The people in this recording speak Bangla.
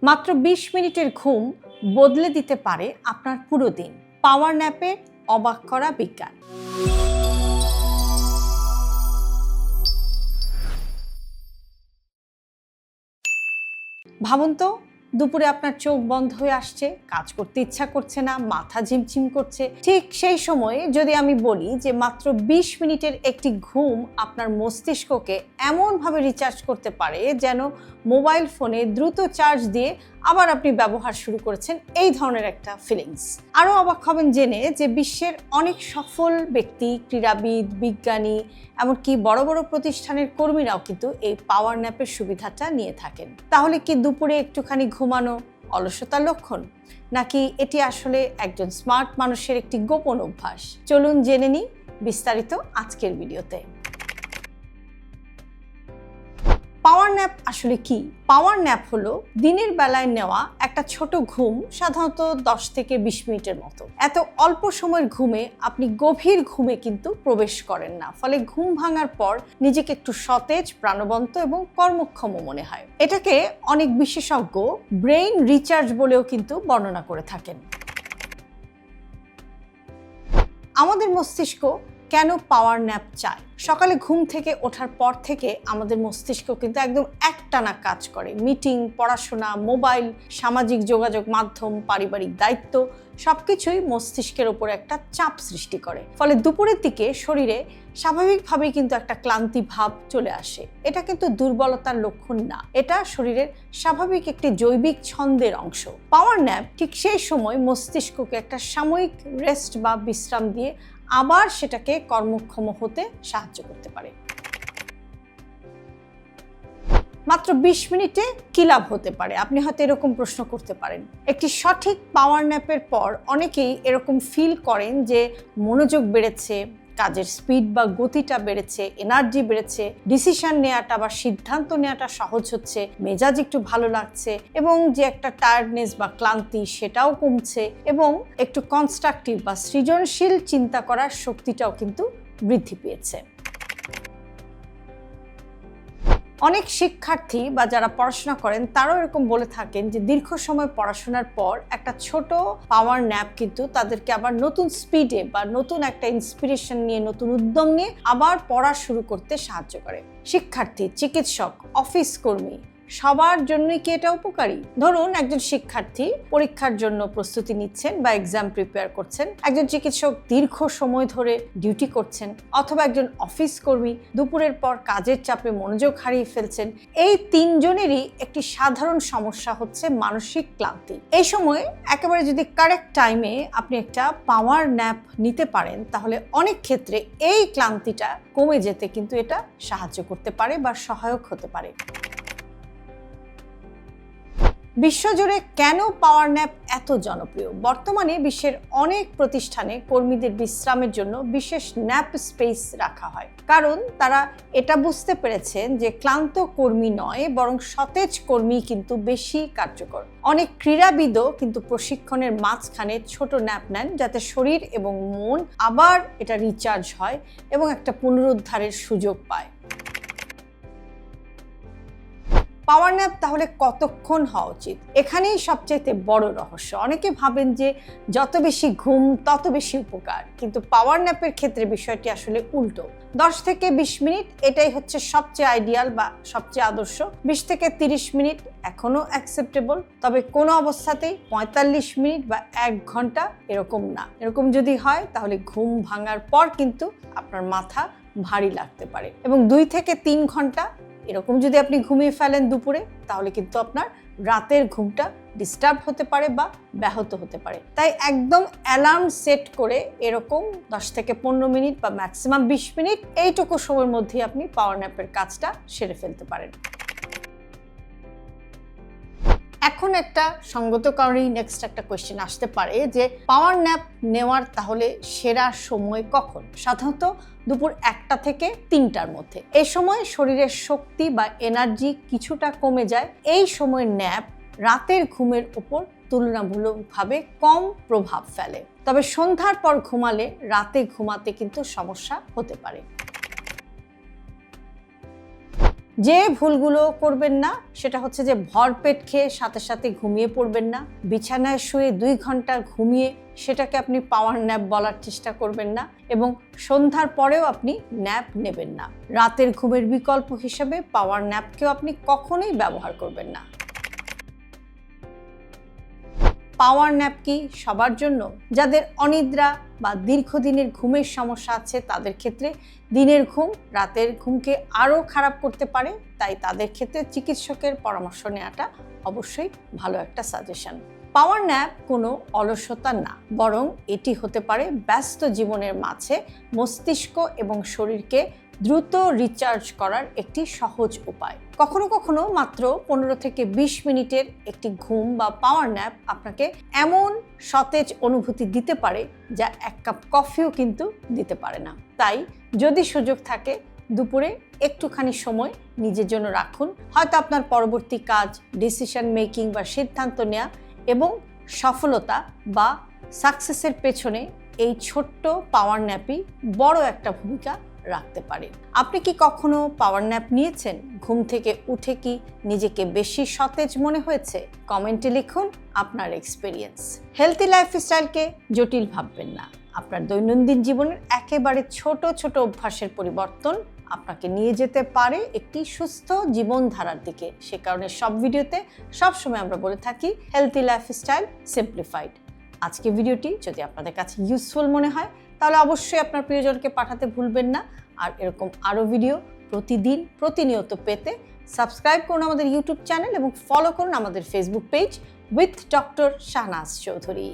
মাত্র ২০ মিনিটের ঘুম বদলে দিতে পারে আপনার পুরো দিন। পাওয়ার ন্যাপে অবাক করা বিজ্ঞান। ভাবুন তো, দুপুরে আপনার চোখ বন্ধ হয়ে আসছে, কাজ করতে ইচ্ছা করছে না, মাথা ঝিমঝিম করছে। ঠিক সেই সময়ে যদি আমি বলি যে মাত্র ২০ মিনিটের একটি ঘুম আপনার মস্তিষ্ককে এমনভাবে রিচার্জ করতে পারে যেন মোবাইল ফোনে দ্রুত চার্জ দিয়ে আবার আপনি ব্যবহার শুরু করেছেন, এই ধরনের একটা ফিলিংস। আরও অবাক হবেন জেনে যে বিশ্বের অনেক সফল ব্যক্তি, ক্রীড়াবিদ, বিজ্ঞানী, এমনকি বড় বড় প্রতিষ্ঠানের কর্মীরাও কিন্তু এই পাওয়ার ন্যাপের সুবিধাটা নিয়ে থাকেন। তাহলে কি দুপুরে একটুখানি ঘুমানো অলসতার লক্ষণ, নাকি এটি আসলে একজন স্মার্ট মানুষের একটি গোপন অভ্যাস? চলুন জেনে নিই বিস্তারিত আজকের ভিডিওতে। পাওয়ার ন্যাপ আসলে কি? পাওয়ার ন্যাপ হলো দিনের বেলায় নেওয়া একটা ছোট ঘুম, সাধারণত 10 থেকে 20 মিনিটের মতো। এত অল্প সময়ের ঘুমে আপনি গভীর ঘুমে কিন্তু প্রবেশ করেন না, ফলে ঘুম ভাঙার পর নিজেকে একটু সতেজ, প্রাণবন্ত এবং কর্মক্ষম মনে হয়। এটাকে অনেক বিশেষজ্ঞ ব্রেইন রিচার্জ বলেও কিন্তু বর্ণনা করে থাকেন। আমাদের মস্তিষ্ক কেন পাওয়ার ন্যাপ চায়? সকালে ঘুম থেকে ওঠার পর থেকে আমাদের মস্তিষ্ক কিন্তু একদম একটানা কাজ করে। মিটিং, পড়াশোনা, মোবাইল, সামাজিক যোগাযোগ মাধ্যম, পারিবারিক দায়িত্ব সবকিছুই মস্তিষ্কের ওপর একটা চাপ সৃষ্টি করে। ফলে দুপুরের দিকে শরীরে স্বাভাবিকভাবেই কিন্তু একটা ক্লান্তি ভাব চলে আসে। এটা কিন্তু দুর্বলতার লক্ষণ না, এটা শরীরের স্বাভাবিক একটি জৈবিক ছন্দের অংশ। পাওয়ার ন্যাপ ঠিক সেই সময় মস্তিষ্ককে একটা সাময়িক রেস্ট বা বিশ্রাম দিয়ে আবার সেটাকে কর্মক্ষম হতে সাহায্য করতে পারে। মাত্র ২০ মিনিটে কি লাভ হতে পারে? আপনি হয়তো এরকম প্রশ্ন করতে পারেন। একটি সঠিক পাওয়ার ন্যাপের পর অনেকেই এরকম ফিল করেন যে মনোযোগ বেড়েছে, কাজের স্পিড বা গতিটা বেড়েছে, এনার্জি বেড়েছে, ডিসিশন নেওয়াটা বা সিদ্ধান্ত নেওয়াটা সহজ হচ্ছে, মেজাজ একটু ভালো লাগছে এবং যে একটা টায়ার্ডনেস বা ক্লান্তি সেটাও কমছে এবং একটু কনস্ট্রাকটিভ বা সৃজনশীল চিন্তা করার শক্তিটাও কিন্তু বৃদ্ধি পেয়েছে। অনেক শিক্ষার্থী বা যারা পড়াশোনা করেন তারাও এরকম বলে থাকেন যে দীর্ঘ সময় পড়াশোনার পর একটা ছোট পাওয়ার ন্যাপ কিন্তু তাদেরকে আবার নতুন স্পিডে বা নতুন একটা ইন্সপিরেশন নিয়ে, নতুন উদ্যম নিয়ে আবার পড়া শুরু করতে সাহায্য করে। শিক্ষার্থী, চিকিৎসক, অফিস কর্মী সবার জন্যই কি এটা উপকারী? ধরুন একজন শিক্ষার্থী পরীক্ষার জন্য প্রস্তুতি নিচ্ছেন বা এক্সাম প্রিপেয়ার করছেন, একজন চিকিৎসক দীর্ঘ সময় ধরে ডিউটি করছেন, অথবা একজন অফিস কর্মী দুপুরের পর কাজের চাপে মনোযোগ হারিয়ে ফেলছেন। এই তিনজনেরই একটি সাধারণ সমস্যা হচ্ছে মানসিক ক্লান্তি। এই সময় একেবারে যদি কারেক্ট টাইমে আপনি একটা পাওয়ার ন্যাপ নিতে পারেন তাহলে অনেক ক্ষেত্রে এই ক্লান্তিটা কমে যেতে কিন্তু এটা সাহায্য করতে পারে বা সহায়ক হতে পারে। বিশ্বজুড়ে কেন পাওয়ার ন্যাপ এত জনপ্রিয়? বর্তমানে বিশ্বের অনেক প্রতিষ্ঠানে কর্মীদের বিশ্রামের জন্য বিশেষ ন্যাপ স্পেস রাখা হয়, কারণ তারা এটা বুঝতে পেরেছেন যে ক্লান্ত কর্মী নয় বরং সতেজ কর্মী কিন্তু বেশি কার্যকর। অনেক ক্রীড়াবিদও কিন্তু প্রশিক্ষণের মাঝখানে ছোট ন্যাপ নেন যাতে শরীর এবং মন আবার এটা রিচার্জ হয় এবং একটা পুনরুদ্ধারের সুযোগ পায়। পাওয়ার ন্যাপ তাহলে কতক্ষণ হওয়া উচিত? এখানেই সবচেয়ে বড় রহস্য। অনেকে ভাবেন যে যত বেশি ঘুম তত বেশি উপকার, কিন্তু পাওয়ার ন্যাপের ক্ষেত্রে বিষয়টি আসলে উল্টো। 10 থেকে 20 মিনিট এটাই হচ্ছে সবচেয়ে আইডিয়াল বা সবচেয়ে আদর্শ। 20 থেকে 30 মিনিট এখনো অ্যাকসেপ্টেবল, তবে কোনো অবস্থাতেই 45 মিনিট বা 1 ঘন্টা এরকম না। এরকম যদি হয় তাহলে ঘুম ভাঙার পর কিন্তু আপনার মাথা ভারী লাগতে পারে এবং 2 থেকে 3 ঘন্টা এরকম যদি আপনি ঘুমিয়ে ফেলেন দুপুরে তাহলে কিন্তু আপনার রাতের ঘুমটা ডিস্টার্ব হতে পারে বা ব্যাহত হতে পারে। তাই একদম অ্যালার্ম সেট করে এরকম 10 থেকে 15 মিনিট বা ম্যাক্সিমাম 20 মিনিট এইটুকু সময়ের মধ্যে আপনি পাওয়ার ন্যাপের কাজটা সেরে ফেলতে পারেন। এখন একটা সঙ্গত কারণেই নেক্সট একটা কোয়েশ্চেন আসতে পারে যে পাওয়ার ন্যাপ নেওয়ার তাহলে সেরা সময় কখন? সাধারণত দুপুর 1টা থেকে 3টার মধ্যে। এই সময় শরীরের শক্তি বা এনার্জি কিছুটা কমে যায়। এই সময় ন্যাপ রাতের ঘুমের উপর তুলনামূলকভাবে কম প্রভাব ফেলে, তবে সন্ধ্যার পর ঘুমালে রাতে ঘুমাতে কিন্তু সমস্যা হতে পারে। যে ভুলগুলো করবেন না সেটা হচ্ছে যে ভরপেট খেয়ে সাথে সাথে ঘুমিয়ে পড়বেন না, বিছানায় শুয়ে 2 ঘন্টা ঘুমিয়ে সেটাকে আপনি পাওয়ার ন্যাপ বলার চেষ্টা করবেন না, এবং সন্ধ্যার পরেও আপনি ন্যাপ নেবেন না। রাতের ঘুমের বিকল্প হিসেবে পাওয়ার ন্যাপকেও আপনি কখনোই ব্যবহার করবেন না। পাওয়ার ন্যাপ কি সবার জন্য? যাদের অনিদ্রা বা দীর্ঘদিনের ঘুমের সমস্যা আছে তাদের ক্ষেত্রে দিনের ঘুম রাতের ঘুমকে আরও খারাপ করতে পারে, তাই তাদের ক্ষেত্রে চিকিৎসকের পরামর্শ নেওয়াটা অবশ্যই ভালো একটা সাজেশন। পাওয়ার ন্যাপ কোনো অলসতা না, বরং এটি হতে পারে ব্যস্ত জীবনের মাঝে মস্তিষ্ক এবং শরীরকে দ্রুত রিচার্জ করার একটি সহজ উপায়। কখনো কখনো মাত্র 15 থেকে 20 মিনিটের একটি ঘুম বা পাওয়ার ন্যাপ আপনাকে এমন সতেজ অনুভূতি দিতে পারে যা 1 কাপ কফিও কিন্তু দিতে পারে না। তাই যদি সুযোগ থাকে দুপুরে একটুখানি সময় নিজের জন্য রাখুন। হয়তো আপনার পরবর্তী কাজ, ডিসিশন মেকিং বা সিদ্ধান্ত নেওয়া এবং সফলতা বা সাকসেসের পেছনে এই ছোট্ট পাওয়ার ন্যাপই বড় একটা ভূমিকা রাখতে পারে। আপনি কি কখনো পাওয়ার ন্যাপ নিয়েছেন? ঘুম থেকে উঠে কি নিজেকে বেশি সতেজ মনে হয়েছে? কমেন্টে লিখুন আপনার এক্সপেরিয়েন্স। হেলথি লাইফস্টাইলকে জটিল ভাববেন না। আপনার দৈনন্দিন জীবনের একেবারে ছোট ছোট অভ্যাসের পরিবর্তন আপনাকে নিয়ে যেতে পারে একটি সুস্থ জীবনধারার দিকে। সে কারণে সব ভিডিওতে সবসময় আমরা বলে থাকি হেলথি লাইফস্টাইল সিম্পলিফাইড। আজকে ভিডিওটি যদি আপনাদের কাছে ইউজফুল মনে হয় তাহলে অবশ্যই আপনার প্রিয়জনকে পাঠাতে ভুলবেন না। আর এরকম আরও ভিডিও প্রতিদিন প্রতিনিয়ত পেতে সাবস্ক্রাইব করুন আমাদের ইউটিউব চ্যানেল এবং ফলো করুন আমাদের Facebook page with doctor Shahnaz Chowdhury.